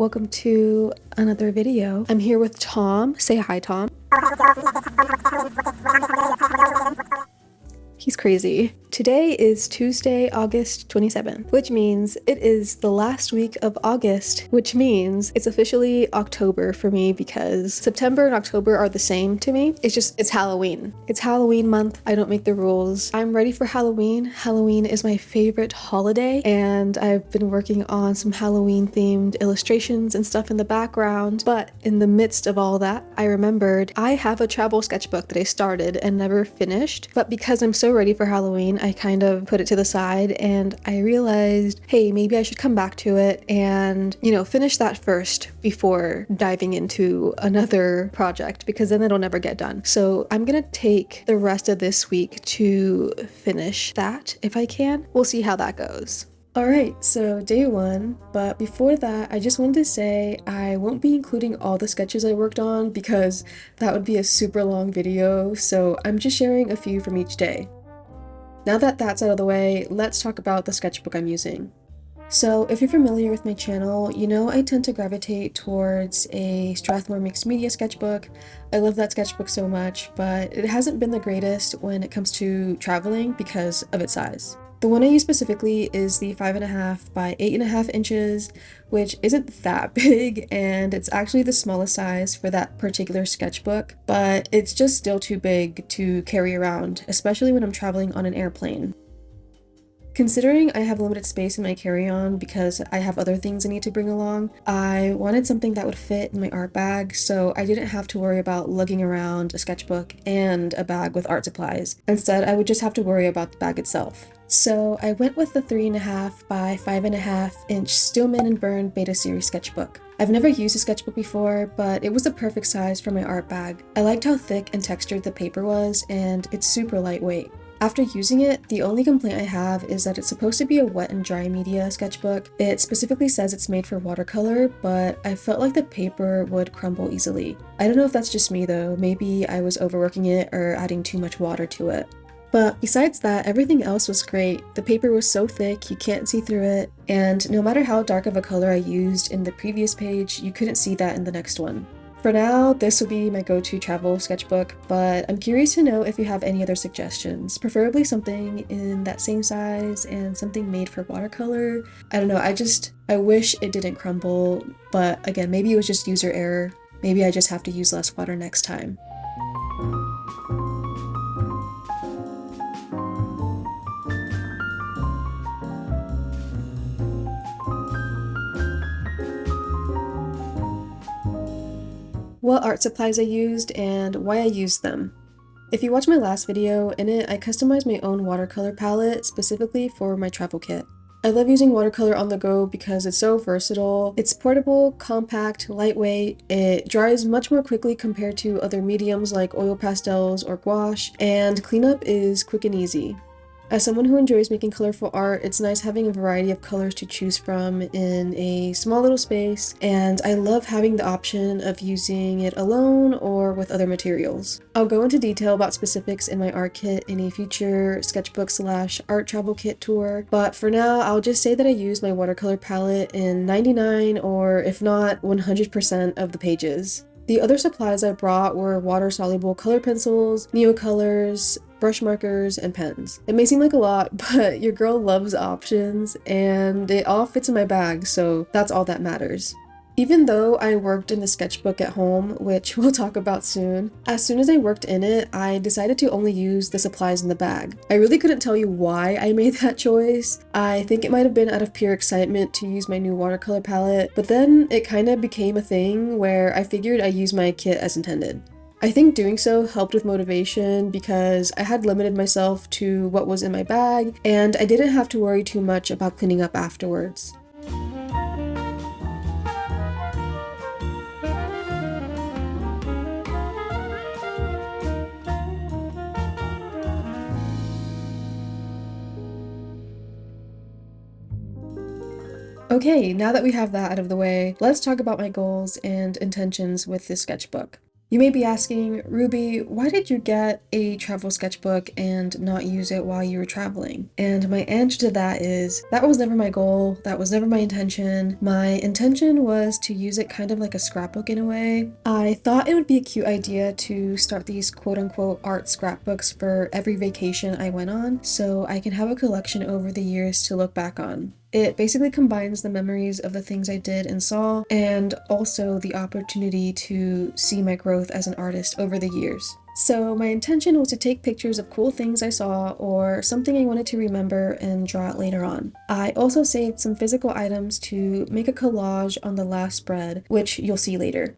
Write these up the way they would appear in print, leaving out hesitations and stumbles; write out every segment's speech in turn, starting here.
welcome to another video. I'm here with Tom. Say hi, Tom. He's crazy. Today is Tuesday, August 27th, which means it is the last week of August, which means it's officially October for me because September and October are the same to me. It's Halloween. It's Halloween month. I don't make the rules. I'm ready for Halloween. Halloween is my favorite holiday, and I've been working on some Halloween themed illustrations and stuff in the background. But in the midst of all that, I remembered I have a travel sketchbook that I started and never finished, but because I'm so ready for Halloween, I kind of put it to the side and I realized, hey, maybe I should come back to it and, finish that first before diving into another project, because then it'll never get done. So I'm gonna take the rest of this week to finish that if I can. We'll see how that goes. Alright, so day one, but before that, I just wanted to say I won't be including all the sketches I worked on because that would be a super long video, so I'm just sharing a few from each day. Now that that's out of the way, let's talk about the sketchbook I'm using. So if you're familiar with my channel, you know I tend to gravitate towards a Strathmore mixed media sketchbook. I love that sketchbook so much, but it hasn't been the greatest when it comes to traveling because of its size. The one I use specifically is the 5.5 by 8.5 inches, which isn't that big, and it's actually the smallest size for that particular sketchbook, but it's just still too big to carry around, especially when I'm traveling on an airplane. Considering I have limited space in my carry-on because I have other things I need to bring along, I wanted something that would fit in my art bag so I didn't have to worry about lugging around a sketchbook and a bag with art supplies. Instead, I would just have to worry about the bag itself. So I went with the 3.5 by 5.5 inch Stillman & Byrne Beta Series sketchbook. I've never used a sketchbook before, but it was the perfect size for my art bag. I liked how thick and textured the paper was, and it's super lightweight. After using it, the only complaint I have is that it's supposed to be a wet and dry media sketchbook. It specifically says it's made for watercolor, but I felt like the paper would crumble easily. I don't know if that's just me though, maybe I was overworking it or adding too much water to it. But besides that, everything else was great. The paper was so thick, you can't see through it, and no matter how dark of a color I used in the previous page, you couldn't see that in the next one. For now, this will be my go-to travel sketchbook, but I'm curious to know if you have any other suggestions, preferably something in that same size and something made for watercolor. I don't know, I wish it didn't crumble, but again, maybe it was just user error. Maybe I just have to use less water next time. What art supplies I used and why I used them. If you watched my last video, in it I customized my own watercolor palette specifically for my travel kit. I love using watercolor on the go because it's so versatile. It's portable, compact, lightweight, it dries much more quickly compared to other mediums like oil pastels or gouache, and cleanup is quick and easy. As someone who enjoys making colorful art, it's nice having a variety of colors to choose from in a small little space, and I love having the option of using it alone or with other materials. I'll go into detail about specifics in my art kit in a future sketchbook/art travel kit tour, but for now I'll just say that I used my watercolor palette in 99 or if not 100% of the pages. The other supplies I brought were water-soluble color pencils, Neocolors, brush markers, and pens. It may seem like a lot, but your girl loves options, and it all fits in my bag, so that's all that matters. Even though I worked in the sketchbook at home, which we'll talk about soon, as soon as I worked in it, I decided to only use the supplies in the bag. I really couldn't tell you why I made that choice. I think it might have been out of pure excitement to use my new watercolor palette, but then it kind of became a thing where I figured I'd use my kit as intended. I think doing so helped with motivation because I had limited myself to what was in my bag, and I didn't have to worry too much about cleaning up afterwards. Okay, now that we have that out of the way, let's talk about my goals and intentions with this sketchbook. You may be asking, Ruby, why did you get a travel sketchbook and not use it while you were traveling? And my answer to that is, that was never my goal, that was never my intention. My intention was to use it kind of like a scrapbook in a way. I thought it would be a cute idea to start these quote-unquote art scrapbooks for every vacation I went on, so I can have a collection over the years to look back on. It basically combines the memories of the things I did and saw, and also the opportunity to see my growth as an artist over the years. So my intention was to take pictures of cool things I saw or something I wanted to remember and draw it later on. I also saved some physical items to make a collage on the last spread, which you'll see later.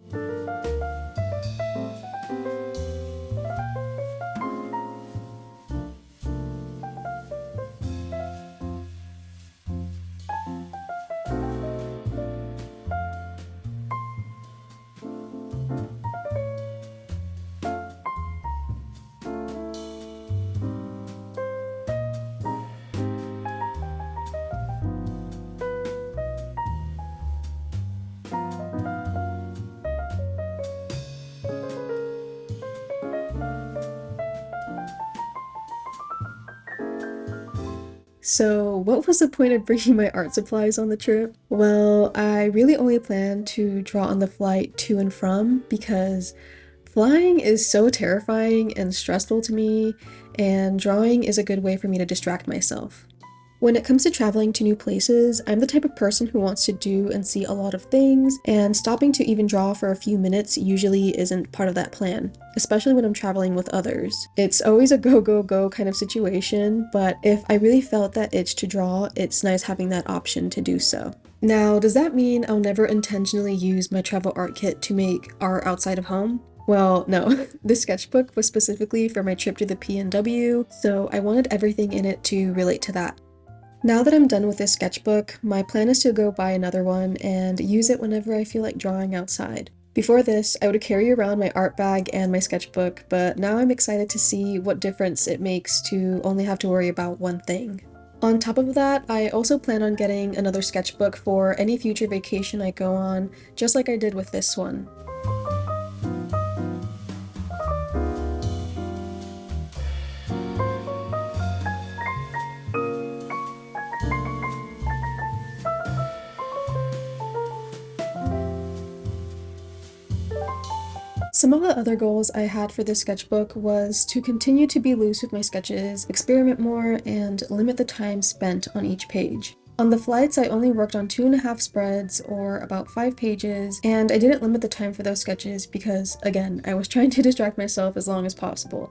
So what was the point of bringing my art supplies on the trip? Well, I really only planned to draw on the flight to and from because flying is so terrifying and stressful to me, and drawing is a good way for me to distract myself. When it comes to traveling to new places, I'm the type of person who wants to do and see a lot of things, and stopping to even draw for a few minutes usually isn't part of that plan, especially when I'm traveling with others. It's always a go, go, go kind of situation, but if I really felt that itch to draw, it's nice having that option to do so. Now, does that mean I'll never intentionally use my travel art kit to make art outside of home? Well, no. This sketchbook was specifically for my trip to the PNW, so I wanted everything in it to relate to that. Now that I'm done with this sketchbook, my plan is to go buy another one and use it whenever I feel like drawing outside. Before this, I would carry around my art bag and my sketchbook, but now I'm excited to see what difference it makes to only have to worry about one thing. On top of that, I also plan on getting another sketchbook for any future vacation I go on, just like I did with this one. Some of the other goals I had for this sketchbook was to continue to be loose with my sketches, experiment more, and limit the time spent on each page. On the flights, I only worked on 2.5 spreads, or about 5 pages, and I didn't limit the time for those sketches because, again, I was trying to distract myself as long as possible.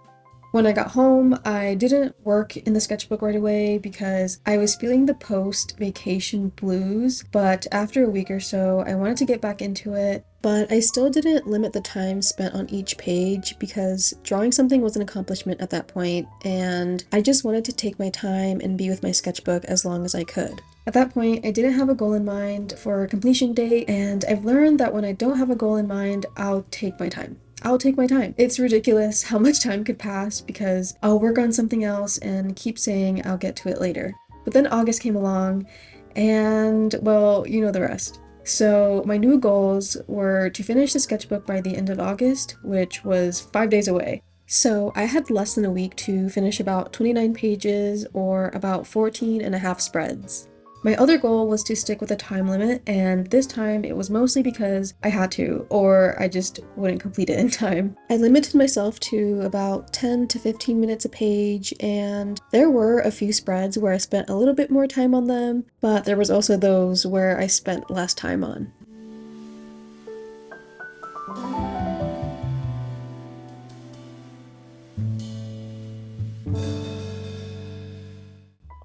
When I got home, I didn't work in the sketchbook right away because I was feeling the post-vacation blues, but after a week or so, I wanted to get back into it, but I still didn't limit the time spent on each page because drawing something was an accomplishment at that point, and I just wanted to take my time and be with my sketchbook as long as I could. At that point, I didn't have a goal in mind for a completion date, and I've learned that when I don't have a goal in mind, I'll take my time. It's ridiculous how much time could pass because I'll work on something else and keep saying I'll get to it later. But then August came along and, well, you know the rest. So my new goals were to finish the sketchbook by the end of August, which was 5 days away. So I had less than a week to finish about 29 pages or about 14.5 spreads. My other goal was to stick with a time limit, and this time it was mostly because I had to, or I just wouldn't complete it in time. I limited myself to about 10 to 15 minutes a page, and there were a few spreads where I spent a little bit more time on them, but there was also those where I spent less time on.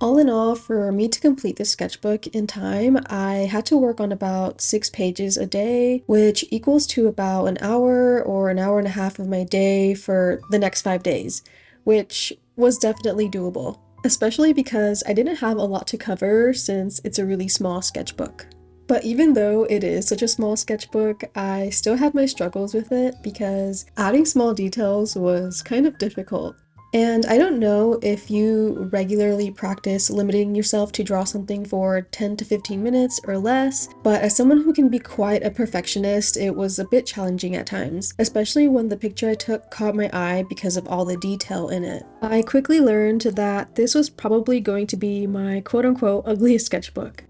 All in all, for me to complete this sketchbook in time, I had to work on about 6 pages a day, which equals to about an hour or an hour and a half of my day for the next 5 days, which was definitely doable, especially because I didn't have a lot to cover since it's a really small sketchbook. But even though it is such a small sketchbook, I still had my struggles with it because adding small details was kind of difficult. And I don't know if you regularly practice limiting yourself to draw something for 10 to 15 minutes or less, but as someone who can be quite a perfectionist, it was a bit challenging at times, especially when the picture I took caught my eye because of all the detail in it. I quickly learned that this was probably going to be my quote-unquote ugliest sketchbook.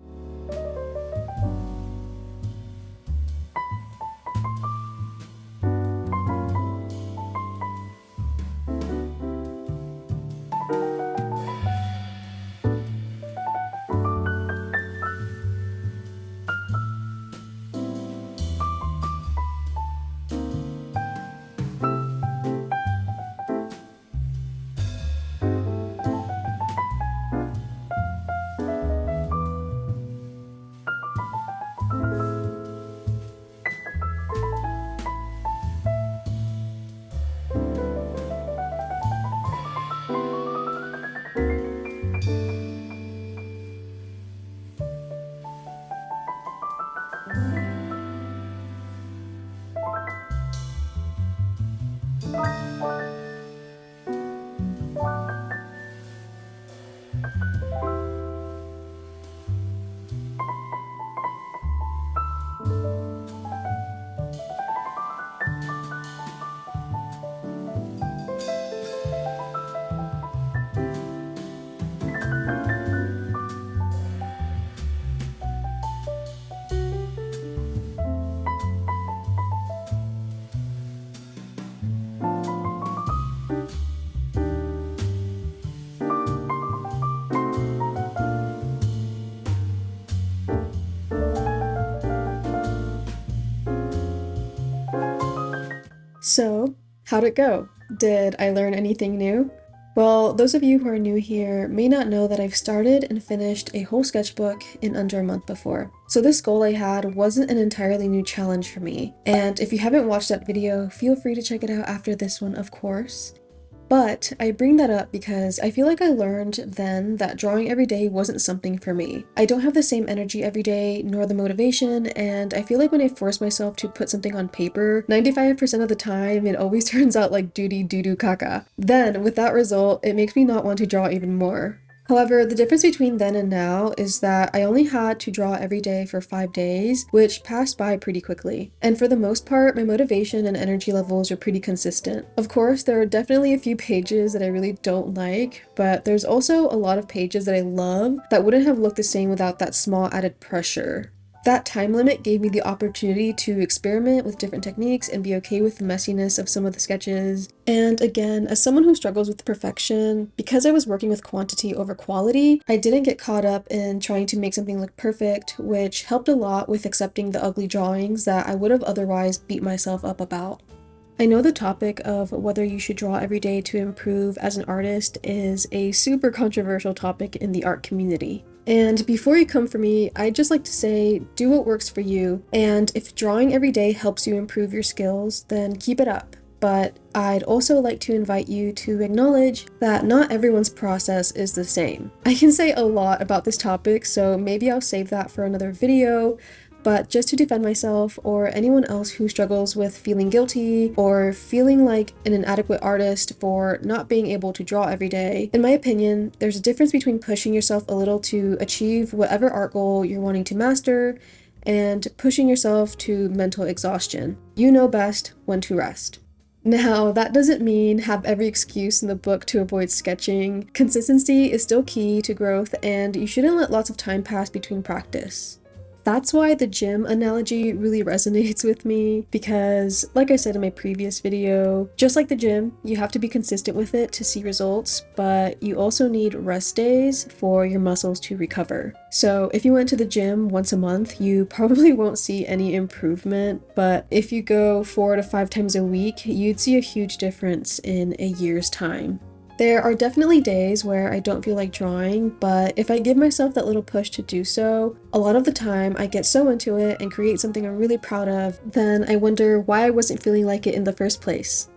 So, how'd it go? Did I learn anything new? Well, those of you who are new here may not know that I've started and finished a whole sketchbook in under a month before. So this goal I had wasn't an entirely new challenge for me. And if you haven't watched that video, feel free to check it out after this one, of course. But I bring that up because I feel like I learned then that drawing every day wasn't something for me. I don't have the same energy every day, nor the motivation, and I feel like when I force myself to put something on paper, 95% of the time it always turns out like duty doo-doo caca. Then, with that result, it makes me not want to draw even more. However, the difference between then and now is that I only had to draw every day for 5 days, which passed by pretty quickly. And for the most part, my motivation and energy levels are pretty consistent. Of course, there are definitely a few pages that I really don't like, but there's also a lot of pages that I love that wouldn't have looked the same without that small added pressure. That time limit gave me the opportunity to experiment with different techniques and be okay with the messiness of some of the sketches. And again, as someone who struggles with perfection, because I was working with quantity over quality, I didn't get caught up in trying to make something look perfect, which helped a lot with accepting the ugly drawings that I would have otherwise beat myself up about. I know the topic of whether you should draw every day to improve as an artist is a super controversial topic in the art community. And before you come for me, I'd just like to say, do what works for you, and if drawing every day helps you improve your skills, then keep it up. But I'd also like to invite you to acknowledge that not everyone's process is the same. I can say a lot about this topic, so maybe I'll save that for another video. But just to defend myself or anyone else who struggles with feeling guilty or feeling like an inadequate artist for not being able to draw every day, in my opinion, there's a difference between pushing yourself a little to achieve whatever art goal you're wanting to master and pushing yourself to mental exhaustion. You know best when to rest. Now, that doesn't mean have every excuse in the book to avoid sketching. Consistency is still key to growth, and you shouldn't let lots of time pass between practice. That's why the gym analogy really resonates with me, because like I said in my previous video, just like the gym, you have to be consistent with it to see results, but you also need rest days for your muscles to recover. So if you went to the gym once a month, you probably won't see any improvement, but if you go 4 to 5 times a week, you'd see a huge difference in a year's time. There are definitely days where I don't feel like drawing, but if I give myself that little push to do so, a lot of the time I get so into it and create something I'm really proud of, then I wonder why I wasn't feeling like it in the first place.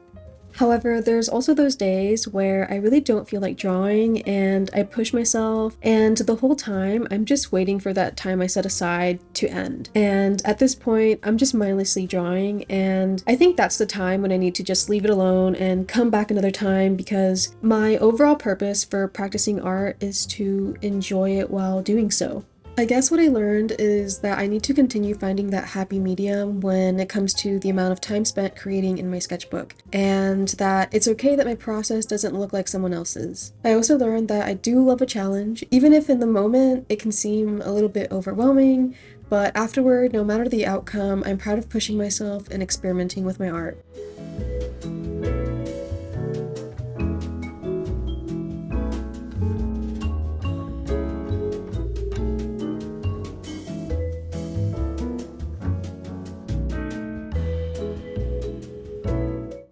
However, there's also those days where I really don't feel like drawing and I push myself, and the whole time I'm just waiting for that time I set aside to end. And at this point, I'm just mindlessly drawing, and I think that's the time when I need to just leave it alone and come back another time, because my overall purpose for practicing art is to enjoy it while doing so. I guess what I learned is that I need to continue finding that happy medium when it comes to the amount of time spent creating in my sketchbook, and that it's okay that my process doesn't look like someone else's. I also learned that I do love a challenge, even if in the moment it can seem a little bit overwhelming, but afterward, no matter the outcome, I'm proud of pushing myself and experimenting with my art.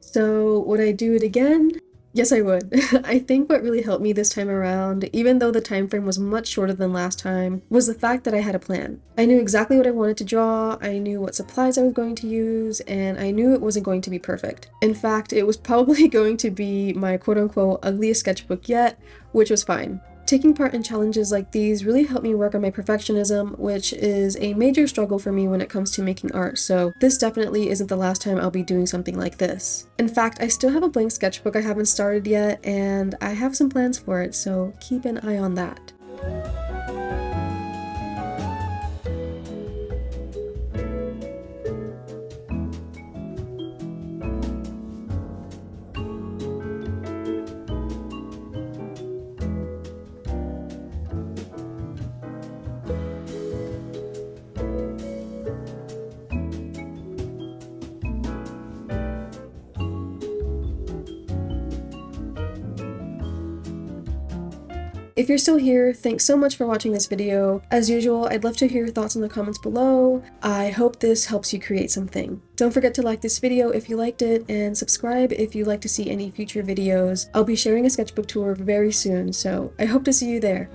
So would I do it again? Yes, I would. I think what really helped me this time around, even though the time frame was much shorter than last time, was the fact that I had a plan. I knew exactly what I wanted to draw, I knew what supplies I was going to use, and I knew it wasn't going to be perfect. In fact, it was probably going to be my quote-unquote ugliest sketchbook yet, which was fine. Taking part in challenges like these really helped me work on my perfectionism, which is a major struggle for me when it comes to making art, so this definitely isn't the last time I'll be doing something like this. In fact, I still have a blank sketchbook I haven't started yet, and I have some plans for it, so keep an eye on that. If you're still here, thanks so much for watching this video. As usual, I'd love to hear your thoughts in the comments below. I hope this helps you create something. Don't forget to like this video if you liked it, and subscribe if you'd like to see any future videos. I'll be sharing a sketchbook tour very soon, so I hope to see you there.